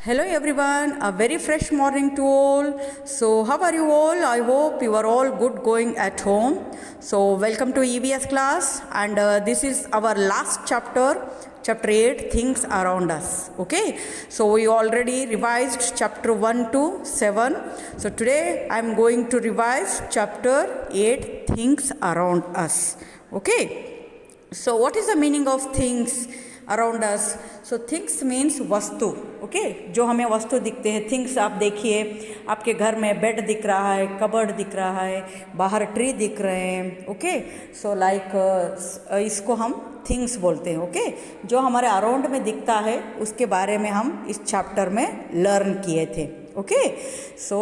Hello everyone, a very fresh morning to all. So, how are you all? I hope you are all good going at home. So, welcome to EVS class, and this is our last chapter, chapter 8 Things Around Us. Okay, so we already revised chapter 1 to 7. So, today I am going to revise chapter 8 Things Around Us. Okay, so what is the meaning of things around us? So things means वस्तु. Okay, जो हमें वस्तु दिखते हैं. Things आप देखिए, आपके घर में बेड दिख रहा है, कबर्ड दिख रहा है, बाहर ट्री दिख रहे हैं. ओके, सो लाइक इसको हम थिंग्स बोलते हैं. ओके, जो हमारे अराउंड में दिखता है उसके बारे में हम इस चैप्टर में लर्न किए थे. Okay, so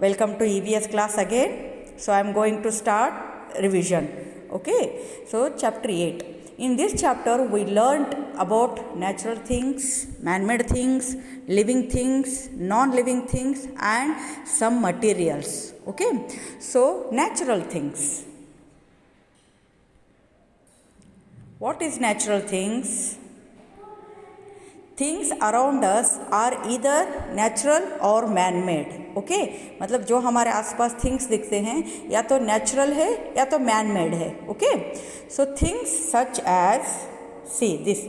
welcome to EVS class again. So I am going to start revision. Okay, so chapter 8. In this chapter, we learned about natural things, man-made things, living things, non-living things, and some materials. Okay, so natural things. What is natural things? Things around us are either natural or man made. Okay, मतलब जो हमारे आसपास things दिखते हैं या तो natural है या तो मैन मेड है. Okay, so things such as, see this,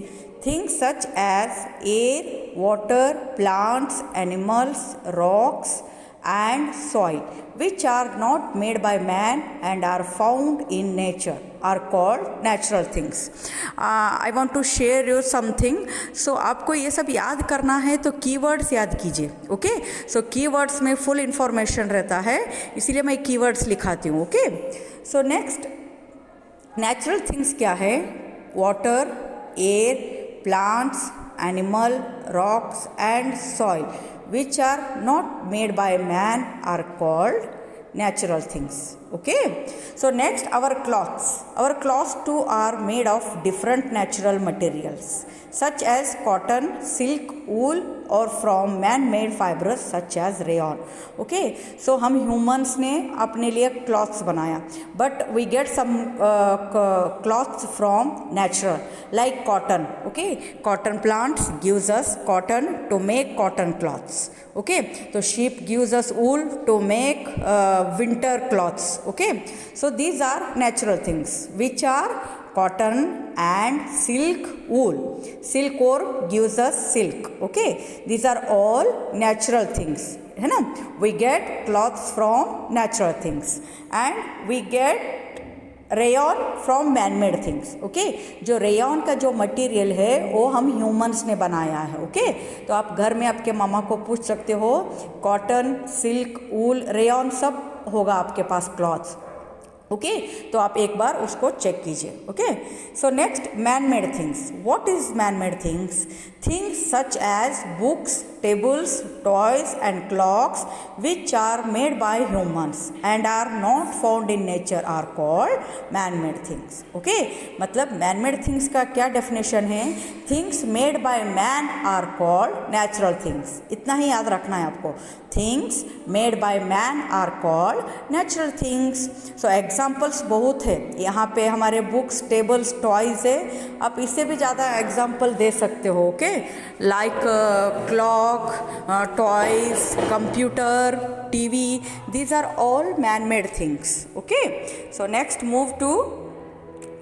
things such as air, water, plants, animals, rocks and soil which are not made by man and are found in nature are called natural things. I want to share you something. So आपको ये सब याद करना है तो keywords याद कीजिए. Okay, सो keywords में फुल इंफॉर्मेशन रहता है, इसीलिए मैं कीवर्ड्स लिखाती हूँ. Okay, so next natural things क्या है? Water, air, plants, animal, rocks and soil which are not made by man are called natural things. Okay, so next our clothes too are made of different natural materials such as cotton, silk, wool or from man made fibers such as rayon. Okay, so हम humans ने अपने लिए cloths बनाया, but we get some cloths from natural like cotton. Okay, cotton plants gives us cotton to make cotton cloths. Okay, so sheep gives us wool to make winter cloths. Okay, so these are natural things which are cotton and silk, wool. Silk or gives us silk. Okay, these are all natural things, है ना? We get cloths from natural things and we get rayon from man made things. Okay, जो rayon का जो material है वो हम humans ने बनाया है. ओके, तो आप घर में आपके मामा को पूछ सकते हो, कॉटन, सिल्क, वूल, रेयॉन सब होगा आपके पास क्लॉथ्स. ओके, तो आप एक बार उसको चेक कीजिए. Okay, so next man made things. What is man made things? Things such as books, tables, toys and clocks which are made by humans and are not found in nature are called man-made things. Okay, मतलब man-made things का क्या definition है? Things made by man are called natural things. इतना ही याद रखना है आपको. Things made by man are called natural things. So examples बहुत है यहाँ पे. हमारे books, tables, toys है. आप इससे भी ज़्यादा example दे सकते हो. Okay, like clock, toys, computer, TV, these are all man-made things. Okay, so next move to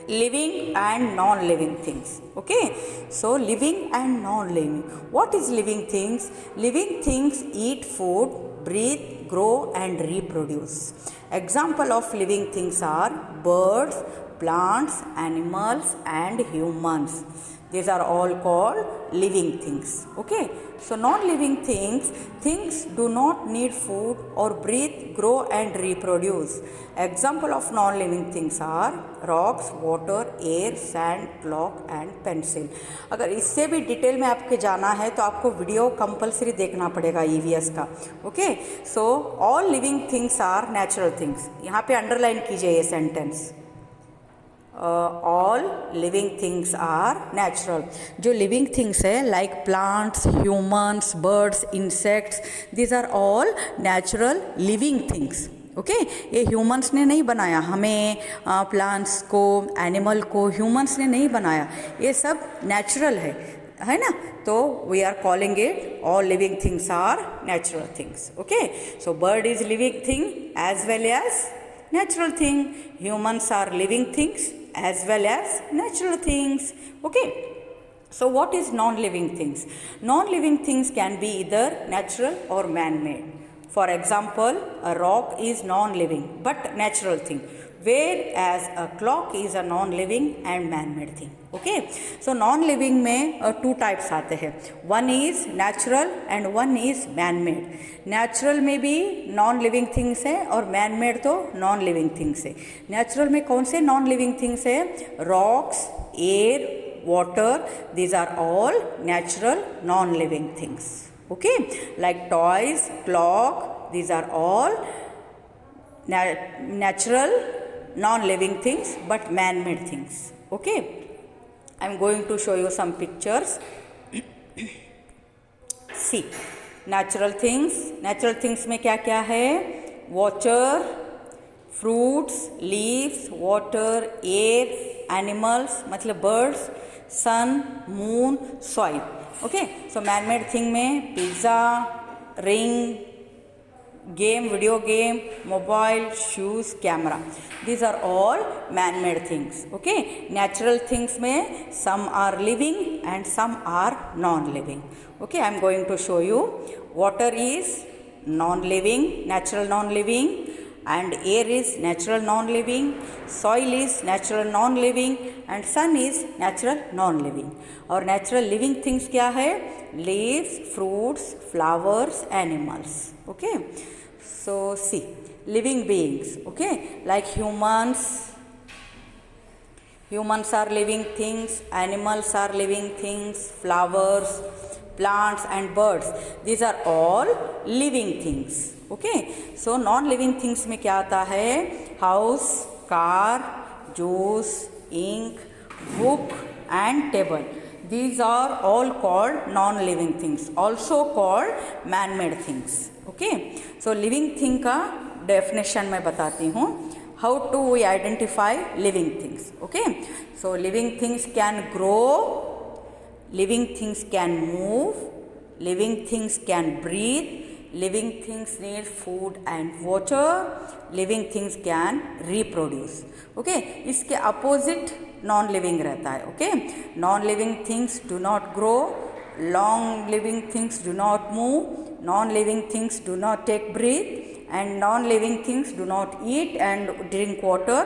living and non-living things. Okay, so living and non-living. What is living things? Living things eat food, breathe, grow and reproduce. Example of living things are birds, plants, animals and humans. These are all called living things. Okay, so non-living things, things do not need food or breathe, grow and reproduce. Example of non-living things are rocks, water, air, sand, clock and pencil. अगर इससे भी detail में आपके जाना है तो आपको video compulsory देखना पड़ेगा EVS का. Okay, so all living things are natural things. यहाँ पे अंडरलाइन कीजिए ये sentence. All living things are natural. जो लिविंग थिंग्स है like plants, humans, birds, insects, this are all natural living things. Okay, ये ह्यूमंस ने नहीं बनाया, हमें प्लांट्स को, एनिमल को ह्यूमंस ने नहीं बनाया, ये सब नेचुरल है. है ना, तो we are calling it all living things are natural things. Okay, so bird is living thing as well as natural thing. Humans are living things as well as natural things. Okay, so what is non-living things? Non-living things can be either natural or man-made. For example, a rock is non-living but natural thing, whereas a clock is a non-living and man-made thing. Okay, so non-living में two types आते हैं. One is natural and one is man-made. Natural में भी non-living things है और man-made तो non-living things है. Natural में कौन से non-living things है? Rocks, air, water. These are all natural non-living things. Okay, like toys, clock. These are all natural non-living things but man-made things. Okay, I am going to show you some pictures. See, natural things में क्या क्या है? Water, fruits, leaves, water, air, animals मतलब birds, sun, moon, soil. Okay, so man-made thing में pizza, ring, game, video game, mobile, shoes, camera. These are all man-made things. Okay, natural things में some are living and some are non-living. Okay, I am going to show you. Water is non-living, natural non-living, and air is natural non-living, soil is natural non-living, and sun is natural non-living. और natural living things क्या है? Leaves, fruits, flowers, animals. Okay, so see, living beings. Okay, like humans are living things, animals are living things, flowers, plants and birds. These are all living things. Okay, so non-living things में क्या आता है? House, car, juice, ink, book and table. These are all called non-living things, also called man-made things. Okay, so living thing का definition मैं बताती हूँ. How do we identify living things? Okay, so living things can grow, living things can move, living things can breathe, living things need food and water, living things can reproduce. Okay, इसके opposite non-living रहता है. Okay, non-living things do not grow, long-living things do not move, non-living things do not take breath, and non-living things do not eat and drink water,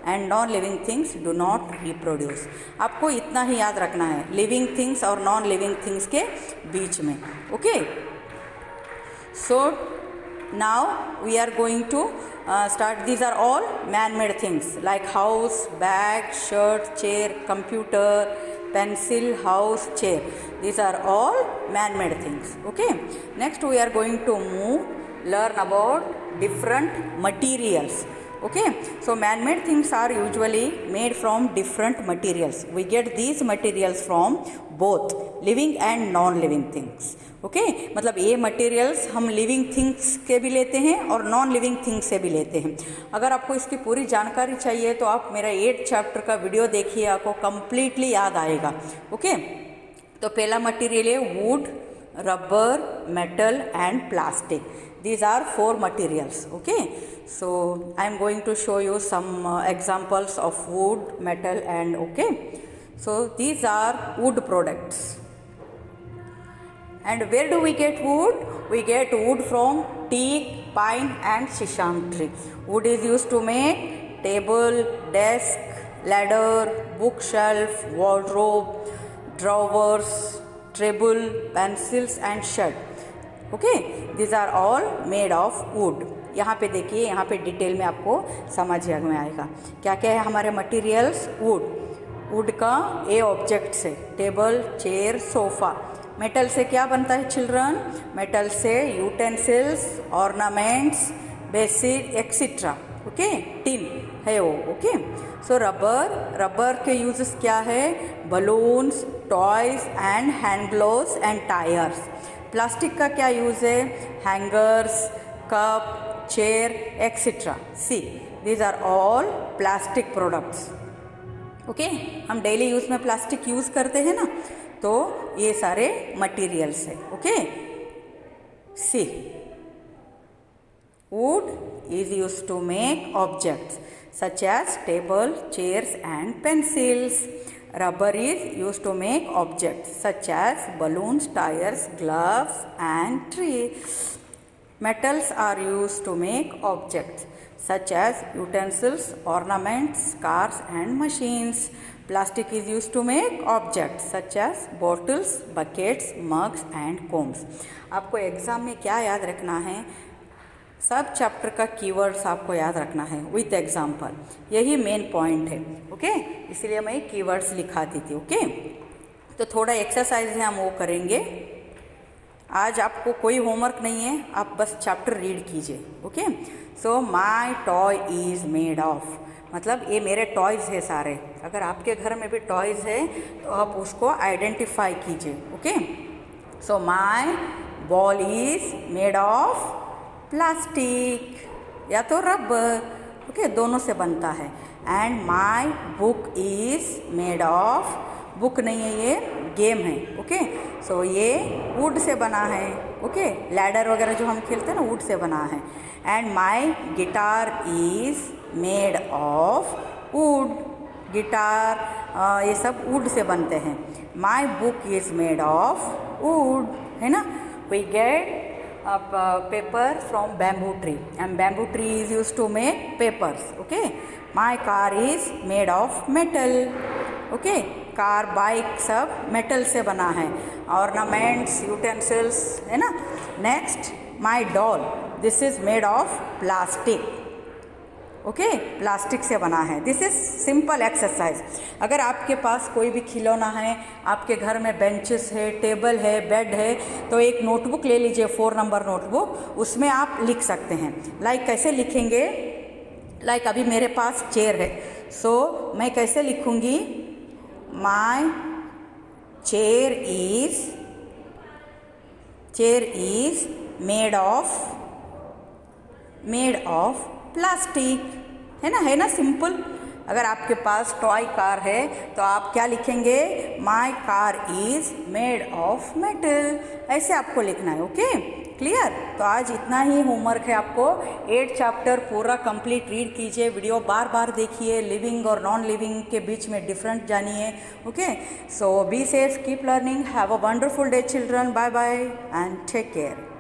and non-living things do not reproduce. आपको इतना ही याद रखना है living things और non-living things के बीच में. Okay, so now we are going to start. These are all man-made things like house, bag, shirt, chair, computer, pencil, house, chair. These are all man-made things. Okay, next we are going to learn about different materials. Okay, so man-made things are usually made from different materials. We get these materials from both living and non-living things. Okay, मतलब ये materials हम living things के भी लेते हैं और non-living things से भी लेते हैं. अगर आपको इसकी पूरी जानकारी चाहिए तो आप मेरा 8th चैप्टर का वीडियो देखिए, आपको completely याद आएगा. Okay, तो पहला मटेरियल है would, rubber, metal and plastic. These are 4 materials. Okay, so I am going to show you some examples of wood, metal and okay. So these are wood products. And where do we get wood? We get wood from teak, pine and shisham tree. Wood is used to make table, desk, ladder, bookshelf, wardrobe, drawers, table, pencils and shed. Okay, these are all made of wood. यहाँ पे देखिए, यहाँ पे detail में आपको समझ में आएगा क्या क्या है हमारे मटेरियल्स. वुड का ए ऑब्जेक्ट से टेबल, चेयर, सोफ़ा. मेटल से क्या बनता है चिल्ड्रन? मेटल से utensils, ornaments, basic etcetera. Okay, tin है वो. ओके, सो रबर के यूजेस क्या है? Balloons, toys and hand gloves and tyres. Plastic का क्या यूज़ है? Hangers, cup, chair etcetera. See, these are all plastic products. Okay हम डेली यूज़ में प्लास्टिक यूज़ करते हैं ना, तो ये सारे मटेरियल्स है। Okay see wood is used to make objects such as table, chairs and pencils. Rubber is used to make objects such as balloons, tires, gloves and trees. Metals are used to make objects such as utensils, ornaments, cars and machines. Plastic is used to make objects such as bottles, buckets, mugs and combs. आपको exam में क्या याद रखना है, सब chapter का keywords आपको याद रखना है विथ एग्जाम्पल, यही मेन पॉइंट है। ओके इसलिए मैं कीवर्ड्स लिखा दी थी। ओके तो थोड़ा एक्सरसाइज है, हम वो करेंगे। आज आपको कोई होमवर्क नहीं है, आप बस चैप्टर रीड कीजिए। Okay so my toy is made of, मतलब ये मेरे टॉयज़ है सारे। अगर आपके घर में भी टॉयज़ है तो आप उसको आइडेंटिफाई कीजिए। Okay so my ball is made of plastic या तो रबर। ओके दोनों से बनता है। And my book is made of, book नहीं है ये गेम है। ओके सो ये वुड से बना है। ओके लैडर वगैरह जो हम खेलते हैं ना, वुड से बना है। And my guitar is made of wood, guitar ये सब वुड से बनते हैं। My book is made of wood, है ना। We get paper from bamboo tree and bamboo tree is used to make papers. Okay my car is made of metal. Okay car bike सब metal से बना है। Ornaments utensils है ना। Next my doll, this is made of plastic. Okay plastic से बना है। This is simple exercise. अगर आपके पास कोई भी खिलौना है, आपके घर में बेंचेस है, टेबल है, बेड है, तो एक नोटबुक ले लीजिए, 4 नंबर नोटबुक, उसमें आप लिख सकते हैं। लाइक कैसे लिखेंगे, लाइक अभी मेरे पास चेयर है, सो मैं कैसे लिखूँगी, my chair is made of plastic, है ना सिंपल। अगर आपके पास टॉय कार है तो आप क्या लिखेंगे, my car is made of metal, ऐसे आपको लिखना है। Okay clear. तो आज इतना ही होमवर्क है आपको। 8 चैप्टर पूरा कंप्लीट रीड कीजिए, वीडियो बार बार देखिए, लिविंग और नॉन लिविंग के बीच में डिफरेंट जानिए। Okay so be safe, keep learning, have a wonderful day children, bye bye and take care.